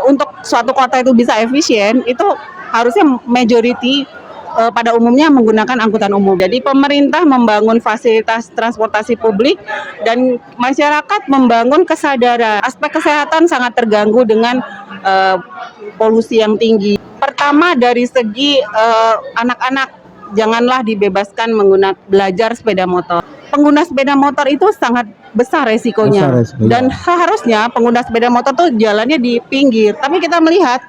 untuk suatu kota itu bisa efisien, itu harusnya majority pada umumnya menggunakan angkutan umum. Jadi pemerintah membangun fasilitas transportasi publik dan masyarakat membangun kesadaran. Aspek kesehatan sangat terganggu dengan polusi yang tinggi. Pertama dari segi anak-anak, janganlah dibebaskan belajar sepeda motor. Pengguna sepeda motor itu sangat besar resikonya. Dan seharusnya pengguna sepeda motor tuh jalannya di pinggir. Tapi kita melihat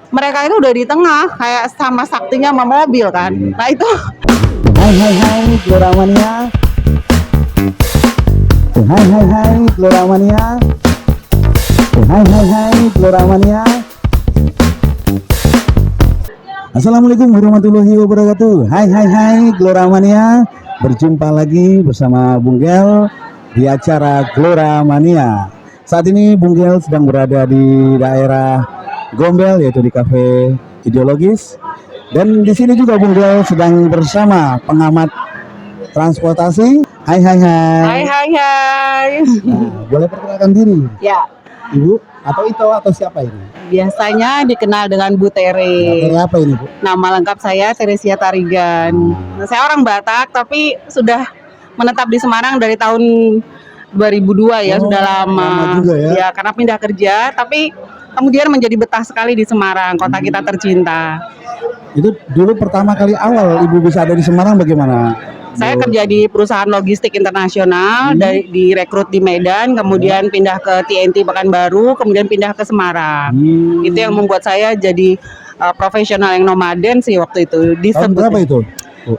mereka itu udah di tengah, kayak sama saktinya sama mobil kan. Nah itu. Hai Gelora Mania. Hai Gelora Mania. Hai Gelora Mania. Assalamualaikum warahmatullahi wabarakatuh. Hai Gelora Mania. Berjumpa lagi bersama Bung Gel di acara Gelora Mania. Saat ini Bung Gel sedang berada di daerah Gombel, yaitu di Cafe Ideologis. Dan di sini juga Bung Gel sedang bersama pengamat transportasi. Hai. Nah, boleh perkenalkan diri? Ya. Ibu atau Ito atau siapa ini? Biasanya dikenal dengan Bu Tere. Tere apa ini, Bu? Nama lengkap saya Teresia Tarigan. Saya orang Batak tapi sudah menetap di Semarang dari tahun 2002 ya, sudah lama juga ya. Ya, karena pindah kerja tapi kemudian menjadi betah sekali di Semarang, kota kita tercinta. Itu dulu pertama kali awal Ibu bisa ada di Semarang bagaimana? Saya kerja di perusahaan logistik internasional, direkrut di Medan, kemudian pindah ke TNT Pekanbaru, kemudian pindah ke Semarang. Itu yang membuat saya jadi profesional yang nomaden sih waktu itu. Tahun berapa itu?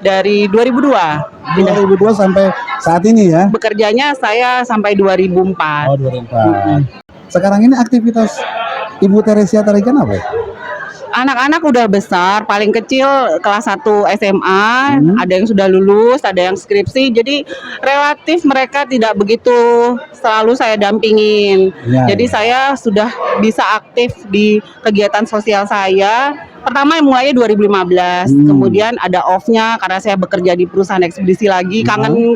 Dari 2002. 2002 sampai saat ini ya? Bekerjanya saya sampai 2004. Oh, 2004. Sekarang ini aktivitas Ibu Teresia Tarigan apa ya? Anak-anak udah besar, paling kecil kelas 1 SMA, ada yang sudah lulus, ada yang skripsi, jadi relatif mereka tidak begitu selalu saya dampingin. Jadi saya sudah bisa aktif di kegiatan sosial saya. Pertama mulainya 2015, kemudian ada off-nya karena saya bekerja di perusahaan ekspedisi lagi,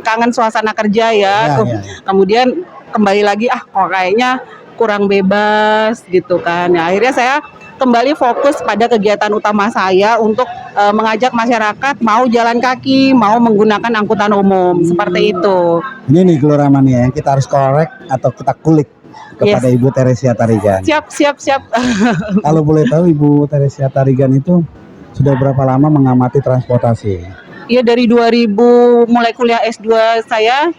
kangen suasana kerja ya. Kemudian kembali lagi, kok kayaknya kurang bebas gitu kan. Ya, akhirnya saya kembali fokus pada kegiatan utama saya untuk mengajak masyarakat mau jalan kaki, mau menggunakan angkutan umum, seperti itu. Ini nih Gelora Mania yang kita harus korek atau kita kulik kepada Ibu Teresia Tarigan. Siap. Kalau boleh tahu Ibu Teresia Tarigan itu sudah berapa lama mengamati transportasi? Iya, dari 2000 mulai kuliah S2 saya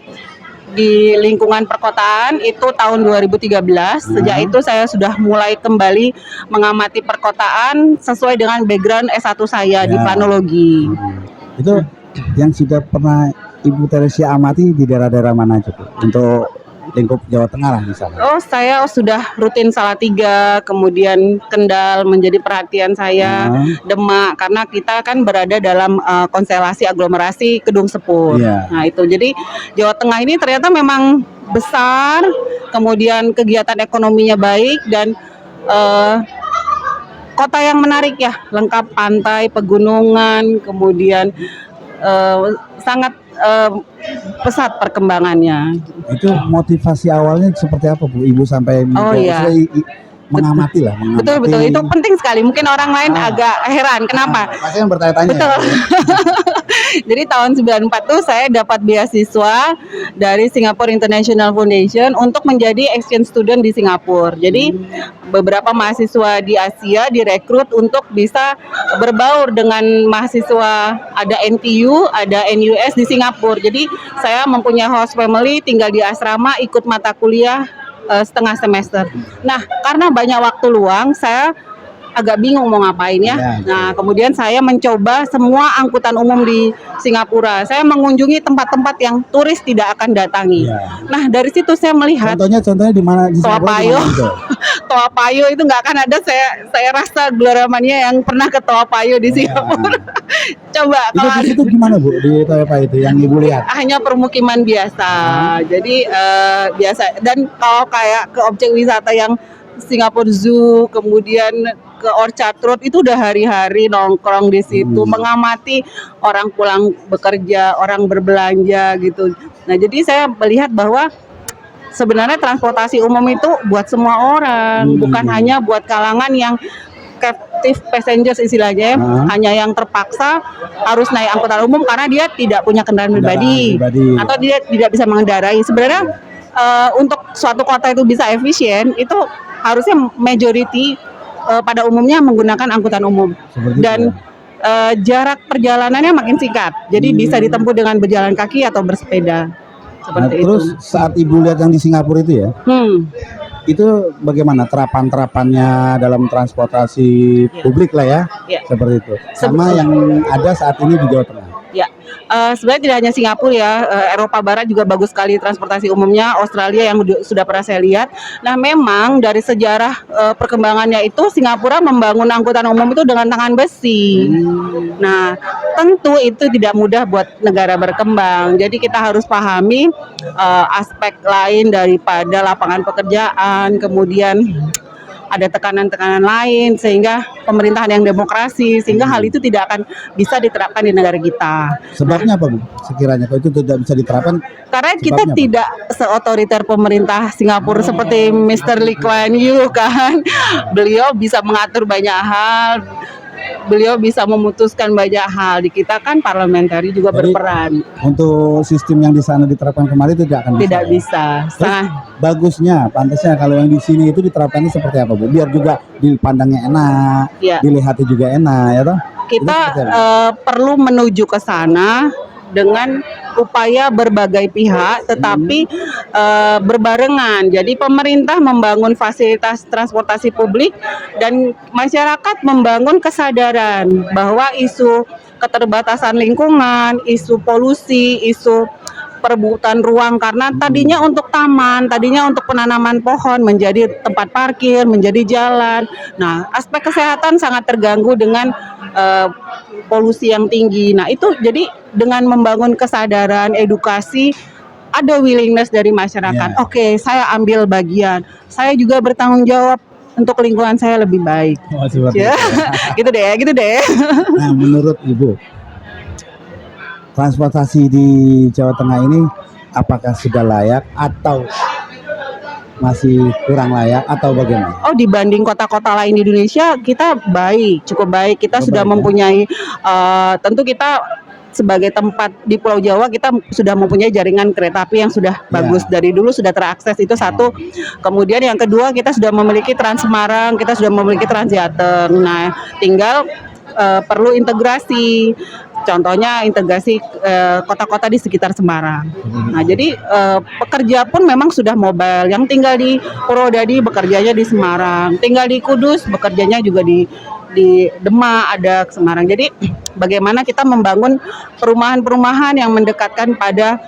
di lingkungan perkotaan itu tahun 2013. Sejak itu saya sudah mulai kembali mengamati perkotaan sesuai dengan background S1 saya di planologi. Itu yang sudah pernah Ibu Teresia amati di daerah-daerah mana aja, Bu? Untuk lingkup Jawa Tengah lah misalnya. Oh, saya sudah rutin Salatiga, kemudian Kendal menjadi perhatian saya, Demak, karena kita kan berada dalam konstelasi aglomerasi Kedung Sepur. Nah itu, jadi Jawa Tengah ini ternyata memang besar, kemudian kegiatan ekonominya baik dan kota yang menarik ya, lengkap pantai, pegunungan, kemudian sangat pesat perkembangannya. Itu motivasi awalnya seperti apa, Bu? Ibu sampai mengamati lah. Betul, itu penting sekali. Mungkin orang lain agak heran kenapa. Pasti yang bertanya-tanya. Betul. Jadi tahun 94 tuh saya dapat beasiswa dari Singapore International Foundation untuk menjadi exchange student di Singapura. Jadi beberapa mahasiswa di Asia direkrut untuk bisa berbaur dengan mahasiswa, ada NTU, ada NUS di Singapura. Jadi saya mempunyai host family, tinggal di asrama, ikut mata kuliah setengah semester. Nah, karena banyak waktu luang, saya agak bingung mau ngapain ya. Nah, kemudian saya mencoba semua angkutan umum di Singapura. Saya mengunjungi tempat-tempat yang turis tidak akan datangi. Nah, dari situ saya melihat. Contohnya di mana? Di Toa Payoh. Toa Payoh itu nggak akan ada. Saya rasa Gelora Mania yang pernah ke Toa Payoh di Singapura. Coba kalau itu gimana, Bu, di Toa Payoh itu yang Ibu lihat? Hanya permukiman biasa. Jadi biasa. Dan kalau kayak ke objek wisata yang Singapore Zoo, kemudian ke Orchard Road, itu udah hari-hari nongkrong di situ, mengamati orang pulang bekerja, orang berbelanja gitu. Nah, jadi saya melihat bahwa sebenarnya transportasi umum itu buat semua orang, bukan hanya buat kalangan yang captive passengers istilahnya, hanya yang terpaksa harus naik angkutan umum karena dia tidak punya kendaraan pribadi atau dia tidak bisa mengendarai. Sebenarnya untuk suatu kota itu bisa efisien, itu harusnya majority pada umumnya menggunakan angkutan umum. Dan jarak perjalanannya makin singkat, jadi bisa ditempuh dengan berjalan kaki atau bersepeda. Seperti terus itu. saat ibu lihat yang di Singapura itu ya, itu bagaimana terapannya dalam transportasi publik lah ya, seperti itu. Sama yang ada saat ini di Jawa Tengah. Ya, sebenarnya tidak hanya Singapura ya, Eropa Barat juga bagus sekali transportasi umumnya, Australia yang sudah pernah saya lihat. Nah, memang dari sejarah perkembangannya itu Singapura membangun angkutan umum itu dengan tangan besi. Nah, tentu itu tidak mudah buat negara berkembang. Jadi kita harus pahami aspek lain daripada lapangan pekerjaan, kemudian ada tekanan-tekanan lain sehingga pemerintahan yang demokrasi, sehingga hal itu tidak akan bisa diterapkan di negara kita. Sebabnya apa Bu? Sekiranya kalau itu tidak bisa diterapkan? Karena kita tidak seotoriter pemerintah Singapura seperti Mr. Lee Kuan Yew kan. Beliau bisa mengatur banyak hal, beliau bisa memutuskan banyak hal. Di kita kan parliamentary juga berperan. Untuk sistem yang di sana diterapkan kemarin tidak akan bisa. Tidak bisa. Bagusnya, pantasnya kalau yang di sini itu diterapkannya seperti apa Bu? Biar juga dipandangnya enak, dilihatnya juga enak ya toh? Kita perlu menuju ke sana dengan upaya berbagai pihak, tetapi berbarengan. Jadi pemerintah membangun fasilitas transportasi publik dan masyarakat membangun kesadaran bahwa isu keterbatasan lingkungan, isu polusi, isu perebutan ruang karena tadinya untuk taman, tadinya untuk penanaman pohon menjadi tempat parkir, menjadi jalan. Nah, aspek kesehatan sangat terganggu dengan polusi yang tinggi. Nah, itu jadi dengan membangun kesadaran, edukasi, ada willingness dari masyarakat. Oke, saya ambil bagian. Saya juga bertanggung jawab untuk lingkungan saya lebih baik. Gitu deh. Nah, menurut Ibu, transportasi di Jawa Tengah ini apakah sudah layak atau masih kurang layak atau bagaimana? Oh, dibanding kota-kota lain di Indonesia kita baik, cukup baik. Kita sudah mempunyai tentu kita sebagai tempat di Pulau Jawa kita sudah mempunyai jaringan kereta api yang sudah bagus, dari dulu sudah terakses, itu satu. Kemudian yang kedua, kita sudah memiliki Trans Semarang, kita sudah memiliki Trans Jateng. Nah, tinggal perlu integrasi. Contohnya integrasi kota-kota di sekitar Semarang. Nah, jadi pekerja pun memang sudah mobile. Yang tinggal di Purwodadi bekerjanya di Semarang. Tinggal di Kudus bekerjanya juga di Demak, ada ke Semarang. Jadi bagaimana kita membangun perumahan-perumahan yang mendekatkan pada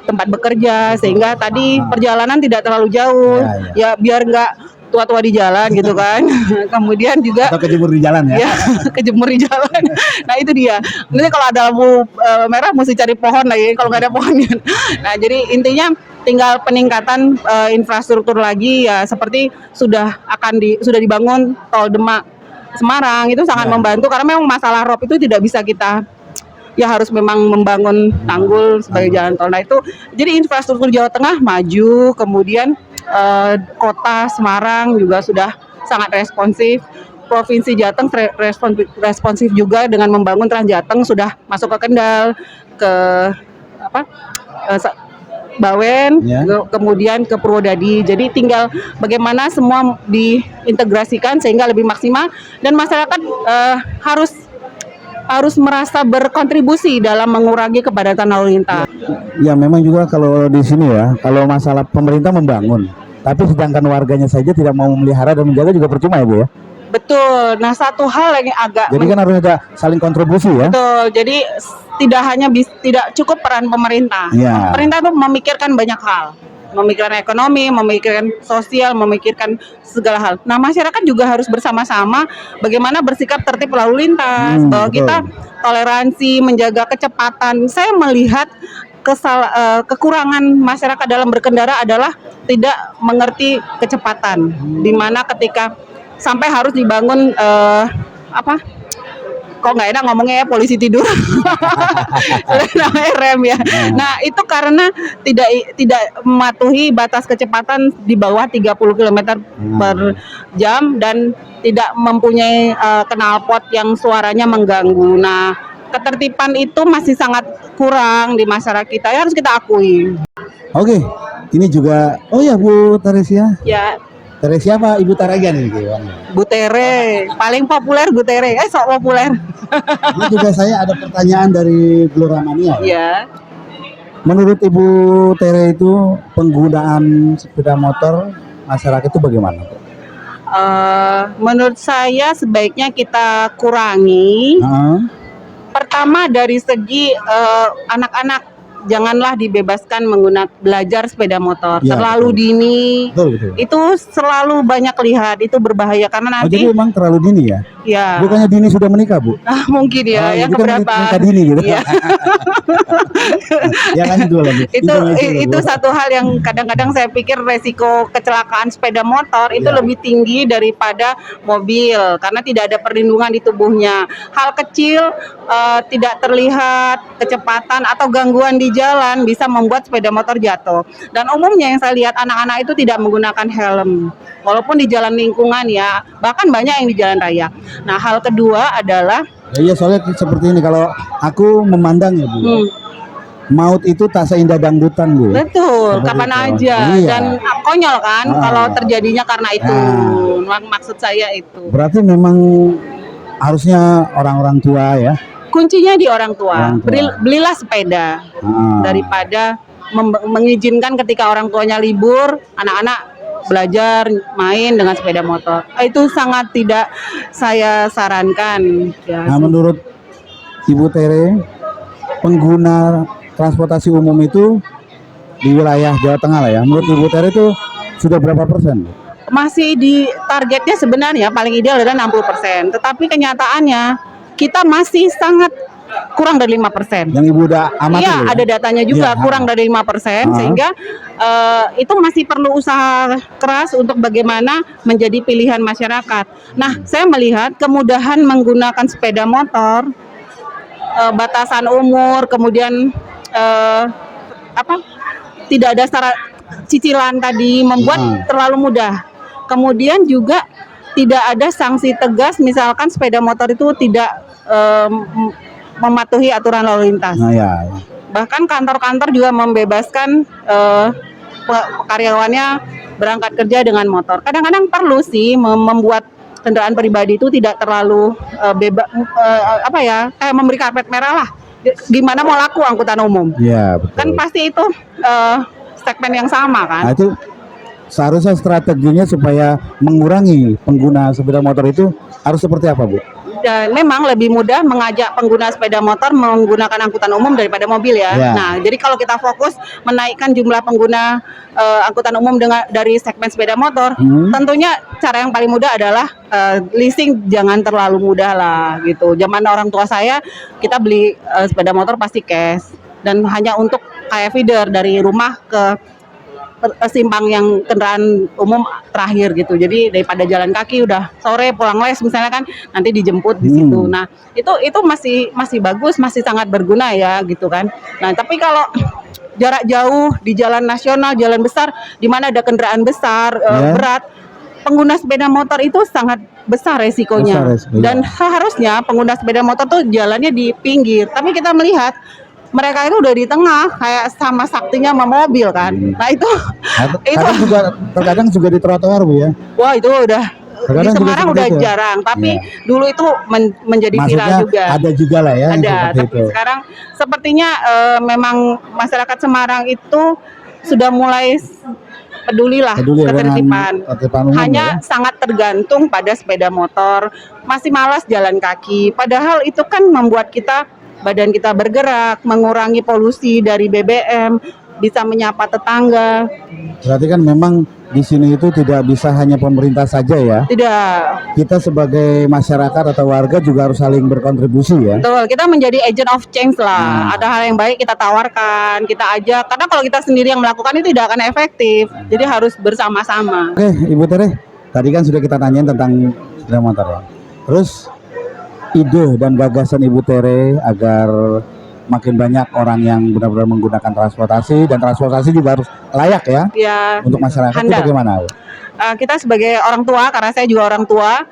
tempat bekerja sehingga tadi perjalanan tidak terlalu jauh. Ya biar nggak tua-tua di jalan gitu kan. Kemudian juga atau kejemur di jalan ya. Kejemur di jalan. Nah, itu dia. Nanti kalau ada lampu merah mesti cari pohon lagi kalau nggak ada pohonnya. Nah, jadi intinya tinggal peningkatan infrastruktur lagi ya, seperti sudah dibangun tol Demak Semarang, itu sangat membantu karena memang masalah rob itu tidak bisa kita harus memang membangun tanggul sebagai jalan tol. Nah, itu jadi infrastruktur Jawa Tengah maju, kemudian kota Semarang juga sudah sangat responsif. Provinsi Jateng responsif juga dengan membangun Trans Jateng, sudah masuk ke Kendal, ke Bawen, kemudian ke Purwodadi. Jadi tinggal bagaimana semua diintegrasikan sehingga lebih maksimal dan masyarakat harus merasa berkontribusi dalam mengurangi kepadatan lalu lintas. Ya, memang juga kalau di sini ya, kalau masalah pemerintah membangun, tapi sedangkan warganya saja tidak mau memelihara dan menjaga juga percuma ya Bu ya. Betul. Nah, satu hal yang agak jadi kan harus ada saling kontribusi ya. Betul. Jadi tidak cukup peran pemerintah. Pemerintah tuh memikirkan banyak hal. Memikirkan ekonomi, memikirkan sosial, memikirkan segala hal. Nah, masyarakat juga harus bersama-sama bagaimana bersikap tertib lalu lintas, bahwa kita toleransi, menjaga kecepatan. Saya melihat kekurangan masyarakat dalam berkendara adalah tidak mengerti kecepatan, di mana ketika sampai harus dibangun kok nggak enak ngomongnya ya, polisi tidur. Namanya rem ya. Nah, itu karena tidak mematuhi batas kecepatan di bawah 30 km per jam dan tidak mempunyai knalpot yang suaranya mengganggu. Nah, ketertiban itu masih sangat kurang di masyarakat kita, ya harus kita akui. Oke, ini juga, oh ya Bu Teresia. Ya, Teresia apa Ibu Taragan ini? Bu Tere, paling populer Bu Tere, sok populer. Ini juga saya ada pertanyaan dari Gelora Mania. Ya, Menurut Ibu Tere itu penggunaan sepeda motor masyarakat itu bagaimana? menurut saya sebaiknya kita kurangi. Heeh. Pertama dari segi anak-anak, janganlah dibebaskan belajar sepeda motor Ya, terlalu betul. dini. Betul. Itu selalu banyak lihat, itu berbahaya karena Oh, jadi nanti memang terlalu dini ya? ya Bukannya dini sudah menikah, Bu? mungkin ya, yang kita keberapa. menikah dini gitu. Iya. Ya kan itu lagi. Itu satu hal yang kadang-kadang saya pikir resiko kecelakaan sepeda motor itu Ya. lebih tinggi daripada mobil karena tidak ada perlindungan di tubuhnya. Hal kecil tidak terlihat kecepatan atau gangguan di jalan bisa membuat sepeda motor jatuh. Dan umumnya yang saya lihat anak-anak itu tidak menggunakan helm. Walaupun di jalan lingkungan ya, bahkan banyak yang di jalan raya. Nah, hal kedua adalah Ya, iya, soalnya seperti ini kalau aku memandang ya, Bu. Maut itu tak seindah dangdutan, Bu. betul, Seperti kapan itu. aja Iya. dan konyol kan Ah. kalau terjadinya karena itu. Ah. Maksud saya itu. Berarti memang harusnya orang-orang tua ya. Kuncinya di orang tua. Orang tua. Belilah sepeda daripada mengizinkan ketika orang tuanya libur, anak-anak belajar main dengan sepeda motor. Itu sangat tidak saya sarankan. Ya. Nah, menurut Ibu Tere, pengguna transportasi umum itu di wilayah Jawa Tengah lah ya. Menurut Ibu Tere itu sudah berapa persen? Masih di targetnya sebenarnya paling ideal adalah 60%. Tetapi kenyataannya kita masih sangat kurang dari 5%. Yang Ibu udah amati Iya, ya? ada datanya juga Iya. kurang dari 5%, Ah. sehingga itu masih perlu usaha keras untuk bagaimana menjadi pilihan masyarakat. Nah, saya melihat kemudahan menggunakan sepeda motor, batasan umur, kemudian tidak ada syarat cicilan tadi membuat terlalu mudah. Kemudian juga tidak ada sanksi tegas, misalkan sepeda motor itu tidak mematuhi aturan lalu lintas. Nah, ya. Bahkan kantor-kantor juga membebaskan karyawannya berangkat kerja dengan motor. Kadang-kadang perlu sih membuat kendaraan pribadi itu tidak terlalu kayak memberi karpet merah lah. Gimana mau laku angkutan umum? Iya, betul. Kan pasti itu segmen yang sama kan? Nah, itu seharusnya strateginya supaya mengurangi pengguna sepeda motor itu harus seperti apa, Bu? Dan memang lebih mudah mengajak pengguna sepeda motor menggunakan angkutan umum daripada mobil ya. Ya. Nah, jadi kalau kita fokus menaikkan jumlah pengguna angkutan umum dari segmen sepeda motor, tentunya cara yang paling mudah adalah leasing jangan terlalu mudah lah gitu. Zaman orang tua saya, kita beli sepeda motor pasti cash dan hanya untuk kayak feeder dari rumah ke simpang yang kendaraan umum terakhir gitu. Jadi daripada jalan kaki udah sore pulang les misalnya kan nanti dijemput di situ. Nah, itu masih bagus, masih sangat berguna ya gitu kan. Nah, tapi kalau jarak jauh di jalan nasional, jalan besar di mana ada kendaraan besar berat, pengguna sepeda motor itu sangat besar resikonya. Dan seharusnya pengguna sepeda motor tuh jalannya di pinggir. Tapi kita melihat mereka itu udah di tengah kayak sama saktinya sama mobil kan. Nah itu terkadang juga di trotoar, Bu ya. Wah, itu udah Terkadang di Semarang udah itu. jarang, tapi dulu itu menjadi viral juga. Ada juga lah ya. Ada, tapi itu. Sekarang sepertinya memang masyarakat Semarang itu sudah mulai peduli lah ketertiban. Hanya sangat tergantung pada sepeda motor, masih malas jalan kaki. Padahal itu kan membuat badan kita bergerak, mengurangi polusi dari BBM, bisa menyapa tetangga. Berarti kan memang di sini itu tidak bisa hanya pemerintah saja ya. Tidak. Kita sebagai masyarakat atau warga juga harus saling berkontribusi ya. Betul, kita menjadi agent of change lah. Ada hal yang baik kita tawarkan, kita ajak. Karena kalau kita sendiri yang melakukan itu tidak akan efektif. Jadi harus bersama-sama. Oke, Ibu Tere, tadi kan sudah kita tanyain tentang sepeda motor ya. Terus ide dan gagasan Ibu Tere agar makin banyak orang yang benar-benar menggunakan transportasi, dan transportasi juga harus layak ya Ya, untuk masyarakat, itu handal. bagaimana? Kita sebagai orang tua, karena saya juga orang tua,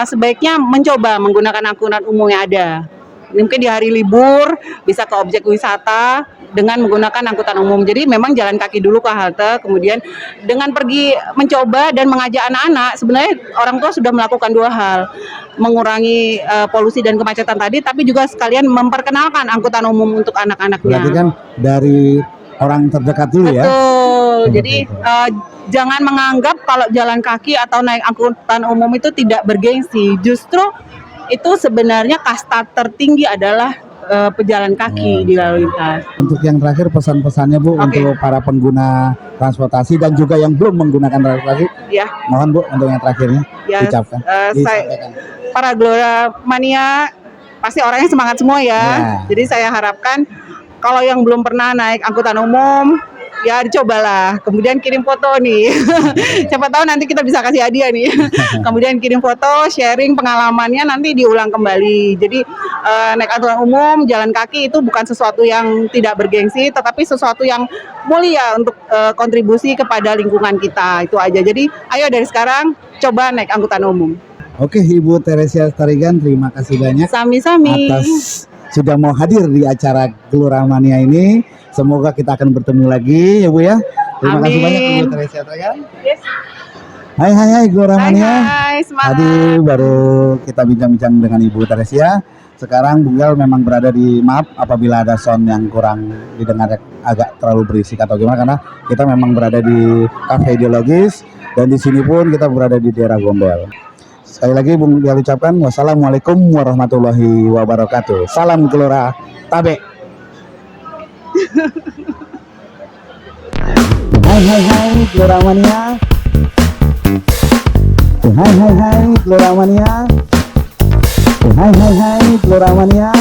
sebaiknya mencoba menggunakan angkutan umum yang ada. Mungkin di hari libur bisa ke objek wisata dengan menggunakan angkutan umum. Jadi memang jalan kaki dulu ke halte, kemudian dengan pergi mencoba dan mengajak anak-anak, sebenarnya orang tua sudah melakukan dua hal, mengurangi polusi dan kemacetan tadi, tapi juga sekalian memperkenalkan angkutan umum untuk anak-anaknya. Berarti kan dari orang terdekat dulu ya. Betul. Jadi jangan menganggap kalau jalan kaki atau naik angkutan umum itu tidak bergengsi. Justru itu sebenarnya kasta tertinggi adalah pejalan kaki di lalu lintas. Untuk yang terakhir, pesan-pesannya Bu untuk para pengguna transportasi dan juga yang belum menggunakan transportasi, Ya, mohon Bu untuk yang terakhirnya ya. diucapkan. Disampaikan. Para Glora Mania pasti orangnya semangat semua ya. Ya. Jadi saya harapkan kalau yang belum pernah naik angkutan umum, ya dicobalah. Kemudian kirim foto nih. Siapa tahu nanti kita bisa kasih hadiah nih. Kemudian kirim foto, sharing pengalamannya, nanti diulang kembali. Jadi naik angkutan umum, jalan kaki itu bukan sesuatu yang tidak bergengsi, tetapi sesuatu yang mulia untuk kontribusi kepada lingkungan kita. Itu aja. Jadi ayo dari sekarang coba naik angkutan umum. Oke, Ibu Teresia Tarigan, terima kasih banyak Sami-sami. atas sudah mau hadir di acara Gelora Mania ini. Semoga kita akan bertemu lagi ya Bu ya. Terima kasih banyak Ibu Teresia Tarigan. Yes. Hai Gelora Mania. Hai, semangat. Tadi baru kita bincang-bincang dengan Ibu Teresia. Sekarang Bunggal memang berada di, maaf apabila ada sound yang kurang didengar agak terlalu berisik atau gimana, karena kita memang berada di kafe ideologis dan di sini pun kita berada di daerah Gombel. Sekali lagi Bung Bunggal ucapkan wassalamualaikum warahmatullahi wabarakatuh. Salam Gelora Tabe. Hai Gelora Mania. Hai Gelora Mania. Hai Gelora Mania.